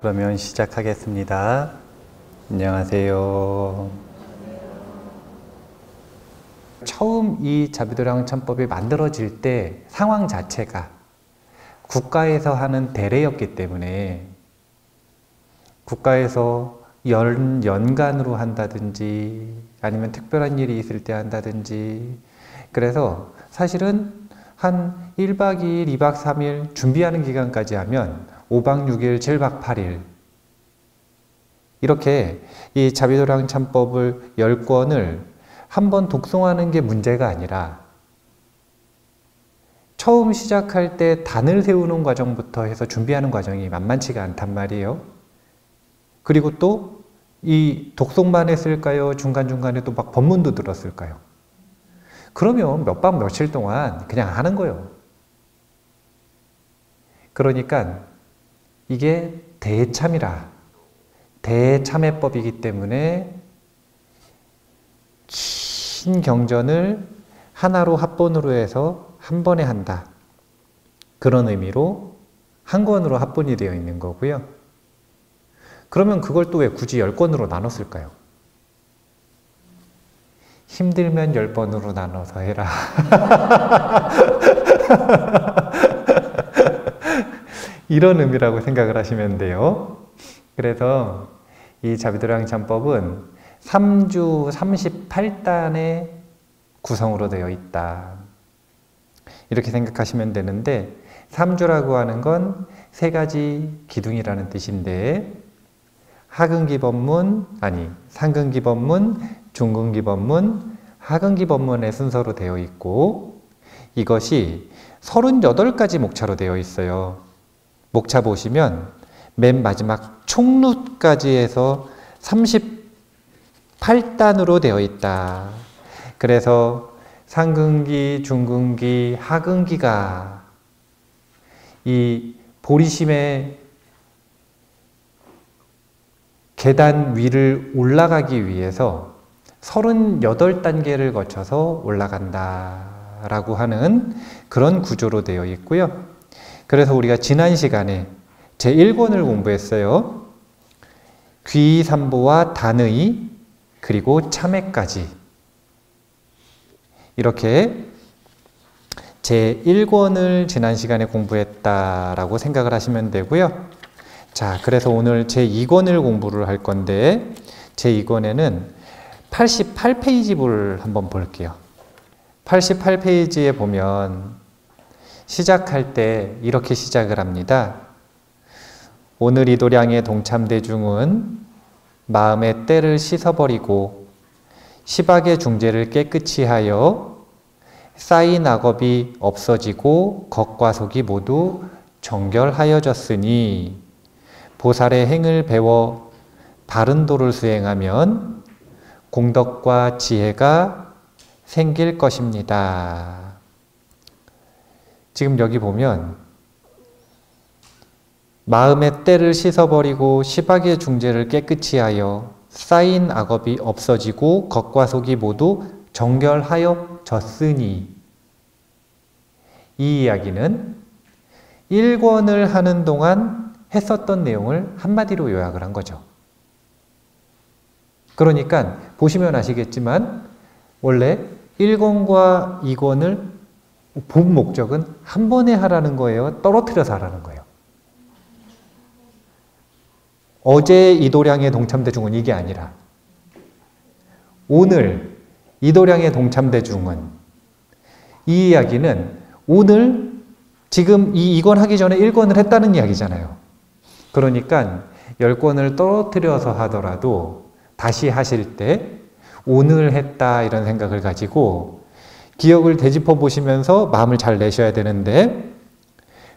그러면 시작하겠습니다. 안녕하세요. 처음 이 자비도량 참법이 만들어질 때 상황 자체가 국가에서 하는 대례였기 때문에 국가에서 연간으로 한다든지 아니면 특별한 일이 있을 때 한다든지, 그래서 사실은 한 1박 2일, 2박 3일 준비하는 기간까지 하면 5박 6일, 7박 8일 이렇게 이 자비도량 참법을 10권을 한 번 독송하는 게 문제가 아니라 처음 시작할 때 단을 세우는 과정부터 해서 준비하는 과정이 만만치가 않단 말이에요. 그리고 또 이 독송만 했을까요? 중간중간에 또 막 법문도 들었을까요? 그러면 몇 밤 며칠 동안 그냥 하는 거예요. 그러니까 이게 대참이라, 대참회법이기 때문에 긴 경전을 하나로 합본으로 해서 한 번에 한다. 그런 의미로 한 권으로 합본이 되어 있는 거고요. 그러면 그걸 또 왜 굳이 10권으로 나눴을까요? 힘들면 10번으로 나눠서 해라. 이런 의미라고 생각을 하시면 돼요. 그래서 이 자비도량 참법은 3주 38단의 구성으로 되어 있다. 이렇게 생각하시면 되는데, 3주라고 하는 건 3가지 기둥이라는 뜻인데, 하근기법문, 상근기법문, 중근기법문, 하근기법문의 순서로 되어 있고, 이것이 38가지 목차로 되어 있어요. 목차 보시면 맨 마지막 총루까지 해서 38단으로 되어 있다. 그래서 상근기, 중근기, 하근기가 이 보리심의 계단 위를 올라가기 위해서 38단계를 거쳐서 올라간다라고 하는 그런 구조로 되어 있고요. 그래서 우리가 지난 시간에 제1권을 공부했어요. 귀삼보와 단의, 그리고 참회까지. 이렇게 제1권을 지난 시간에 공부했다라고 생각을 하시면 되고요. 자, 그래서 오늘 제2권을 공부를 할 건데, 제2권에는 88페이지를 한번 볼게요. 88페이지에 보면 시작할 때 이렇게 시작을 합니다. 오늘 이 도량의 동참대중은 마음의 때를 씻어버리고 시박의 중재를 깨끗이 하여 쌓인 악업이 없어지고 겉과 속이 모두 정결하여졌으니 보살의 행을 배워 바른 도를 수행하면 공덕과 지혜가 생길 것입니다. 지금 여기 보면 마음의 때를 씻어버리고 시박의 중재를 깨끗이 하여 쌓인 악업이 없어지고 겉과 속이 모두 정결하여졌으니, 이 이야기는 1권을 하는 동안 했었던 내용을 한마디로 요약을 한 거죠. 그러니까 보시면 아시겠지만 원래 1권과 2권을 본 목적은 한 번에 하라는 거예요? 떨어뜨려서 하라는 거예요? 어제 이도량의 동참대중은 이게 아니라 오늘 이도량의 동참대중은, 이 이야기는 오늘 지금 이 2권 하기 전에 1권을 했다는 이야기잖아요. 그러니까 10권을 떨어뜨려서 하더라도 다시 하실 때 오늘 했다 이런 생각을 가지고 기억을 되짚어 보시면서 마음을 잘 내셔야 되는데,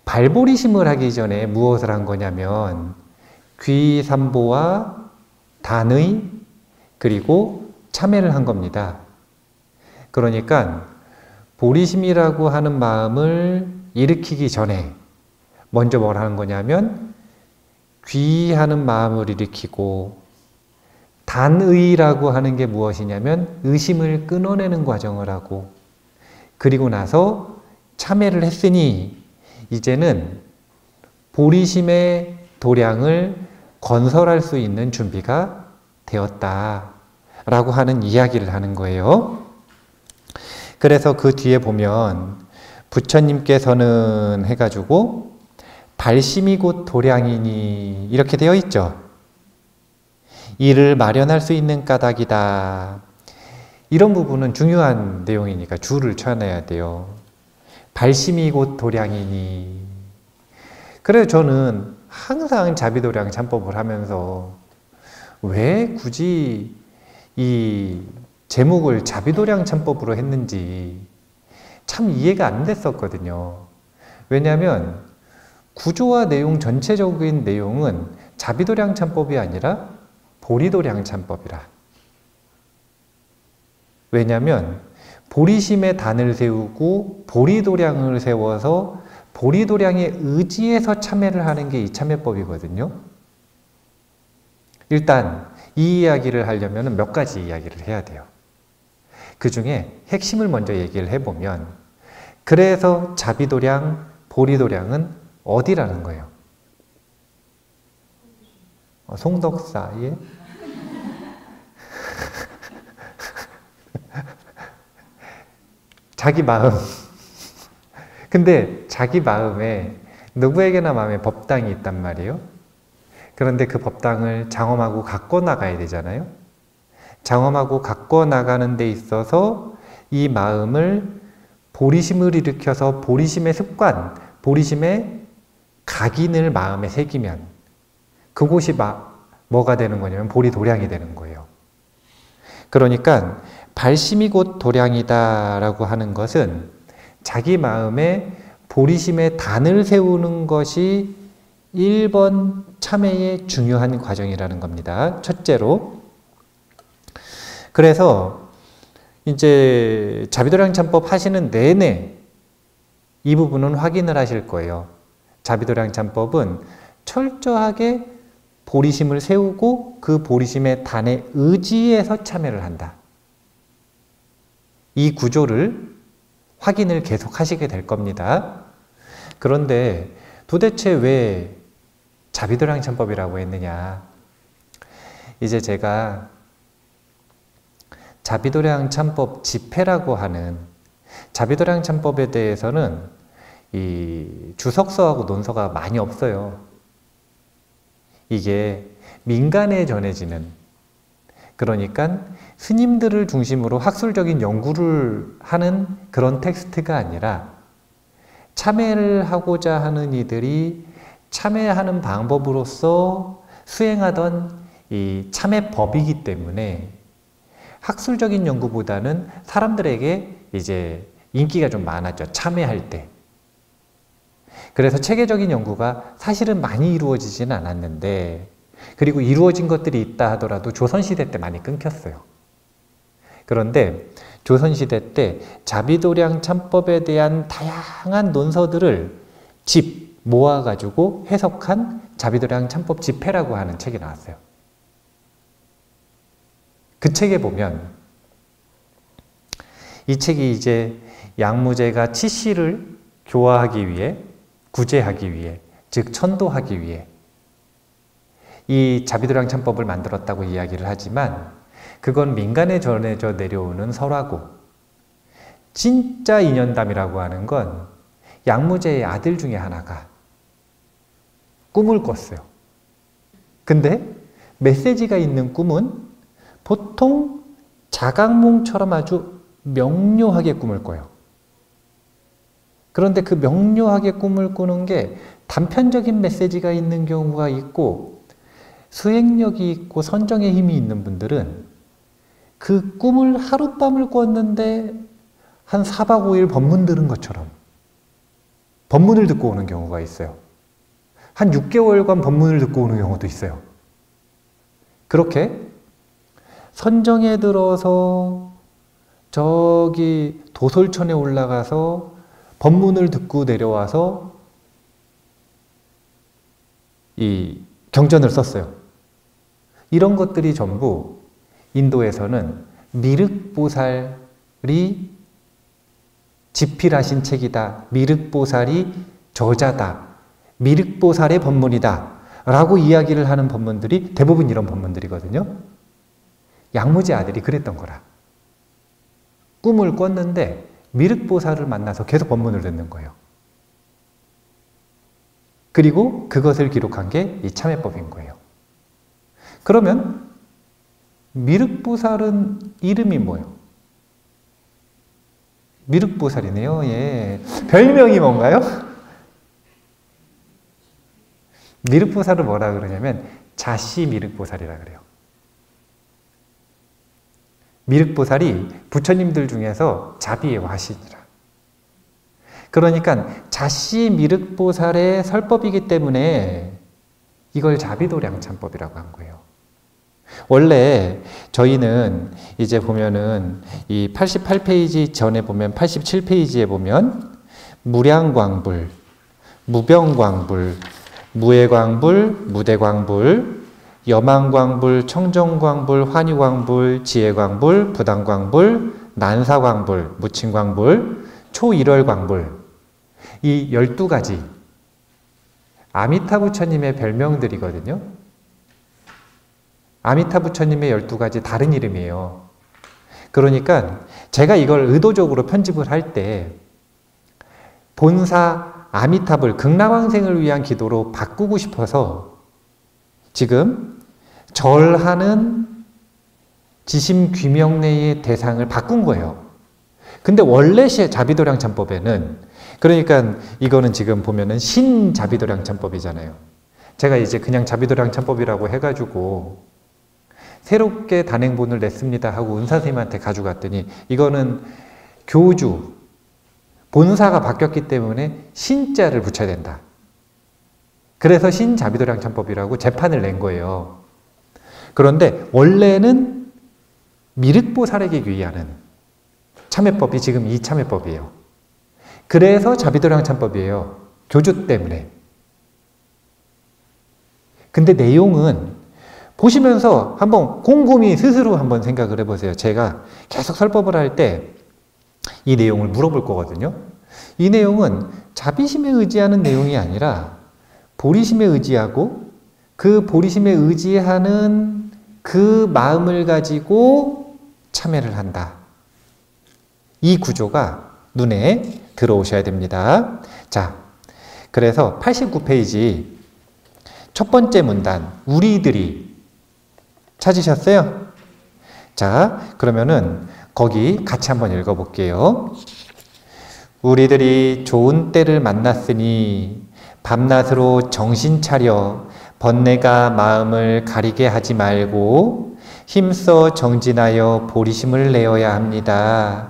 발보리심을 하기 전에 무엇을 한 거냐면 귀삼보와 단의, 그리고 참회를 한 겁니다. 그러니까 보리심이라고 하는 마음을 일으키기 전에 먼저 뭘 하는 거냐면 귀하는 마음을 일으키고, 단의라고 하는 게 무엇이냐면 의심을 끊어내는 과정을 하고, 그리고 나서 참회를 했으니 이제는 보리심의 도량을 건설할 수 있는 준비가 되었다라고 하는 이야기를 하는 거예요. 그래서 그 뒤에 보면 부처님께서는 해가지고 발심이 곧 도량이니 이렇게 되어 있죠. 이를 마련할 수 있는 까닭이다. 이런 부분은 중요한 내용이니까 줄을 쳐내야 돼요. 발심이 곧 도량이니. 그래서 저는 항상 자비도량 참법을 하면서 왜 굳이 이 제목을 자비도량 참법으로 했는지 참 이해가 안 됐었거든요. 왜냐하면 구조와 내용, 전체적인 내용은 자비도량 참법이 아니라 보리도량 참법이라. 왜냐하면 보리심의 단을 세우고 보리도량을 세워서 보리도량에 의지해서 참회를 하는 게 이 참회법이거든요. 일단 이 이야기를 하려면 몇 가지 이야기를 해야 돼요. 그 중에 핵심을 먼저 얘기를 해보면, 그래서 자비도량, 보리도량은 어디라는 거예요? 송덕사에? 자기 마음. 근데 자기 마음에 누구에게나 마음에 법당이 있단 말이에요. 그런데 그 법당을 장엄하고 갖고 나가야 되잖아요. 장엄하고 갖고 나가는 데 있어서 이 마음을 보리심을 일으켜서 보리심의 습관, 보리심의 각인을 마음에 새기면 그곳이 뭐가 되는 거냐면 보리도량이 되는 거예요. 그러니까 발심이 곧 도량이다 라고 하는 것은 자기 마음에 보리심의 단을 세우는 것이 1번 참회의 중요한 과정이라는 겁니다. 첫째로. 그래서 이제 자비도량 참법 하시는 내내 이 부분은 확인을 하실 거예요. 자비도량 참법은 철저하게 보리심을 세우고 그 보리심의 단에 의지해서 참회를 한다. 이 구조를 확인을 계속 하시게 될 겁니다. 그런데 도대체 왜 자비도량 참법이라고 했느냐? 이제 제가 자비도량 참법 집회라고 하는 자비도량 참법에 대해서는 이 주석서하고 논서가 많이 없어요. 이게 민간에 전해지는, 그러니까 스님들을 중심으로 학술적인 연구를 하는 그런 텍스트가 아니라 참회를 하고자 하는 이들이 참회하는 방법으로서 수행하던 이 참회법이기 때문에 학술적인 연구보다는 사람들에게 이제 인기가 좀 많았죠. 참회할 때. 그래서 체계적인 연구가 사실은 많이 이루어지지는 않았는데, 그리고 이루어진 것들이 있다 하더라도 조선시대 때 많이 끊겼어요. 그런데 조선시대 때 자비도량 참법에 대한 다양한 논서들을 모아가지고 해석한 자비도량 참법 집회라고 하는 책이 나왔어요. 그 책에 보면 이 책이 이제 양무제가 치씨를 교화하기 위해, 구제하기 위해, 즉 천도하기 위해 이 자비도량 참법을 만들었다고 이야기를 하지만 그건 민간에 전해져 내려오는 설화고, 진짜 인연담이라고 하는 건 양무제의 아들 중에 하나가 꿈을 꿨어요. 근데 메시지가 있는 꿈은 보통 자각몽처럼 아주 명료하게 꿈을 꿔요. 그런데 그 명료하게 꿈을 꾸는 게 단편적인 메시지가 있는 경우가 있고, 수행력이 있고 선정의 힘이 있는 분들은 그 꿈을 하룻밤을 꿨는데 한 4박 5일 법문 들은 것처럼 법문을 듣고 오는 경우가 있어요. 한 6개월간 법문을 듣고 오는 경우도 있어요. 그렇게 선정에 들어서 저기 도솔천에 올라가서 법문을 듣고 내려와서 이 경전을 썼어요. 이런 것들이 전부 인도에서는 미륵보살이 집필하신 책이다. 미륵보살이 저자다. 미륵보살의 법문이다. 라고 이야기를 하는 법문들이 대부분 이런 법문들이거든요. 양무지 아들이 그랬던 거라. 꿈을 꿨는데 미륵보살을 만나서 계속 법문을 듣는 거예요. 그리고 그것을 기록한 게 이 참회법인 거예요. 그러면 미륵보살은 이름이 뭐예요? 미륵보살이네요. 예. 별명이 뭔가요? 미륵보살을 뭐라 그러냐면 자시 미륵보살이라 그래요. 미륵보살이 부처님들 중에서 자비의 화신이라. 그러니까 자시 미륵보살의 설법이기 때문에 이걸 자비도량참법이라고 한 거예요. 원래 저희는 이제 보면은 이 88페이지 전에 보면 87페이지에 보면 무량광불, 무병광불, 무해광불, 무대광불, 여망광불, 청정광불, 환희광불, 지혜광불, 부당광불, 난사광불, 무친광불, 초일월광불, 이 12가지 아미타 부처님의 별명들이거든요. 아미타 부처님의 12가지 다른 이름이에요. 그러니까 제가 이걸 의도적으로 편집을 할 때 본사 아미타불 극락왕생을 위한 기도로 바꾸고 싶어서 지금 절하는 지심귀명례의 대상을 바꾼 거예요. 근데 원래 자비도량참법에는, 그러니까 이거는 지금 보면은 신자비도량참법이잖아요. 제가 이제 그냥 자비도량참법이라고 해가지고 새롭게 단행본을 냈습니다 하고 은사선생님한테 가져갔더니 이거는 교주, 본사가 바뀌었기 때문에 신자를 붙여야 된다. 그래서 신자비도량참법이라고 재판을 낸 거예요. 그런데 원래는 미륵보살에게 귀의하는 참회법이 지금 이 참회법이에요. 그래서 자비도량참법이에요. 교주 때문에. 근데 내용은 보시면서 한번 곰곰이 스스로 한번 생각을 해보세요. 제가 계속 설법을 할 때 이 내용을 물어볼 거거든요. 이 내용은 자비심에 의지하는 내용이 아니라 보리심에 의지하고 그 보리심에 의지하는 그 마음을 가지고 참회를 한다. 이 구조가 눈에 들어오셔야 됩니다. 자, 그래서 89페이지 첫 번째 문단, 우리들이 찾으셨어요? 자, 그러면은 거기 같이 한번 읽어볼게요. 우리들이 좋은 때를 만났으니 밤낮으로 정신 차려 번뇌가 마음을 가리게 하지 말고 힘써 정진하여 보리심을 내어야 합니다.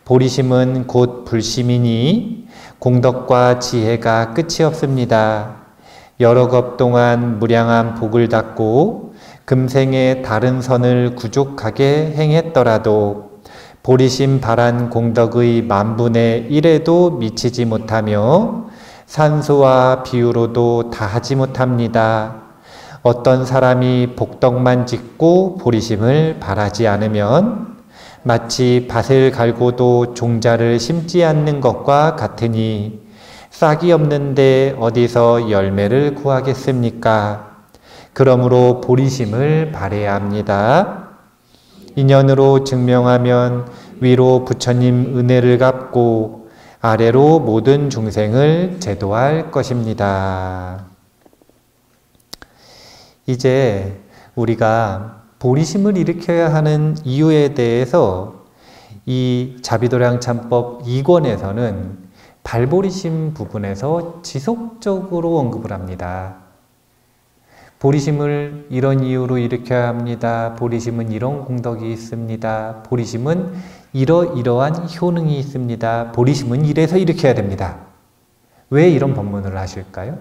보리심은 곧 불심이니 공덕과 지혜가 끝이 없습니다. 여러 겁 동안 무량한 복을 닦고 금생에 다른 선을 구족하게 행했더라도 보리심 바란 공덕의 만분의 1에도 미치지 못하며 산소와 비유로도 다하지 못합니다. 어떤 사람이 복덕만 짓고 보리심을 바라지 않으면 마치 밭을 갈고도 종자를 심지 않는 것과 같으니 싹이 없는데 어디서 열매를 구하겠습니까? 그러므로 보리심을 바라야 합니다. 인연으로 증명하면 위로 부처님 은혜를 갚고 아래로 모든 중생을 제도할 것입니다. 이제 우리가 보리심을 일으켜야 하는 이유에 대해서 이 자비도량참법 2권에서는 발보리심 부분에서 지속적으로 언급을 합니다. 보리심을 이런 이유로 일으켜야 합니다. 보리심은 이런 공덕이 있습니다. 보리심은 이러이러한 효능이 있습니다. 보리심은 이래서 일으켜야 됩니다. 왜 이런 법문을 하실까요?